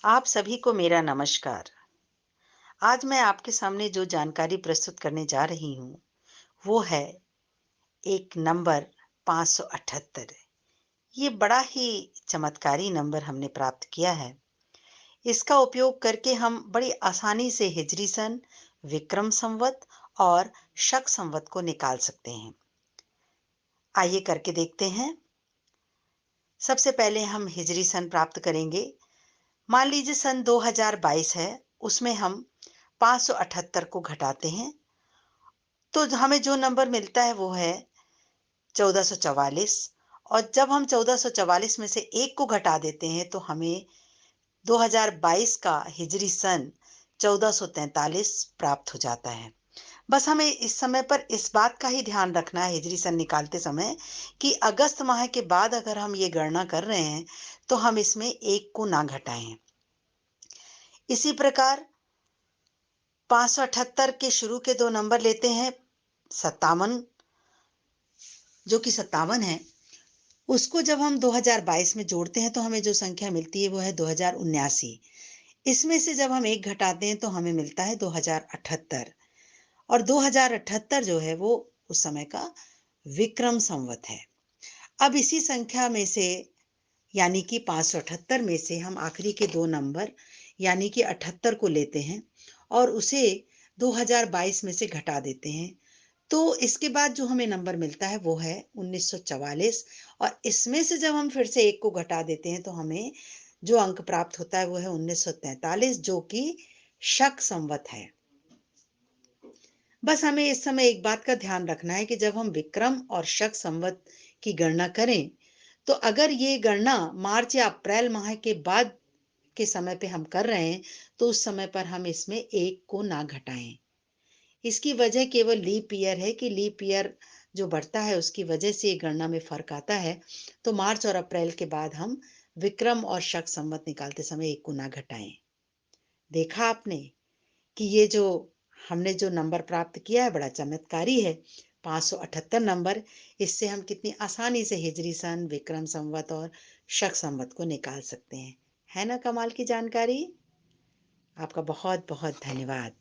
आप सभी को मेरा नमस्कार। आज मैं आपके सामने जो जानकारी प्रस्तुत करने जा रही हूँ, वो है एक नंबर 578। ये बड़ा ही चमत्कारी नंबर हमने प्राप्त किया है। इसका उपयोग करके हम बड़ी आसानी से हिजरी सन, विक्रम संवत और शक संवत को निकाल सकते हैं। आइए करके देखते हैं। सबसे पहले हम हिजरी सन प्राप्त करेंगे। मान लीजिए सन 2022 है, उसमें हम 578 को घटाते हैं तो हमें जो नंबर मिलता है वो है 1444। और जब हम 1444 में से एक को घटा देते हैं तो हमें 2022 का हिजरी सन 1443 प्राप्त हो जाता है। बस हमें इस समय पर इस बात का ही ध्यान रखना है हिजरी सन निकालते समय कि अगस्त माह के बाद अगर हम ये गणना कर रहे हैं तो हम इसमें एक को ना घटाएं। इसी प्रकार 578 के शुरू के दो नंबर लेते हैं 57, जो कि 57 है। उसको जब हम 2022 में जोड़ते हैं तो हमें जो संख्या मिलती है वो है 2079। इसमें से जब हम एक घटाते हैं तो हमें मिलता है 2078। और 2078 जो है वो उस समय का विक्रम संवत है। अब इसी संख्या में से यानी कि 578 में से हम आखिरी के दो नंबर यानी कि 78 को लेते हैं और उसे 2022 में से घटा देते हैं। तो इसके बाद जो हमें नंबर मिलता है वो है 1944। और इसमें से जब हम फिर से एक को घटा देते हैं तो हमें जो अंक प्राप्त होता है वो है 1943, जो कि शक संवत है। बस हमें इस समय एक बात का ध्यान रखना है कि जब हम विक्रम और शक संवत की गणना करें तो अगर ये गणना मार्च या अप्रैल माह के बाद के समय पे हम कर रहे हैं तो उस समय पर हम इसमें एक को ना घटाएं। इसकी वजह केवल लीप ईयर है कि लीप ईयर जो बढ़ता है उसकी वजह से ये गणना में फर्क आता है। तो मार्च और अप्रैल के बाद हम विक्रम और शक संवत निकालते समय एक को ना घटाएं। देखा आपने कि ये जो हमने जो नंबर प्राप्त किया है बड़ा चमत्कारी है। 578 नंबर, इससे हम कितनी आसानी से हिजरी सन, विक्रम संवत और शक संवत को निकाल सकते हैं। है ना कमाल की जानकारी? आपका बहुत बहुत धन्यवाद।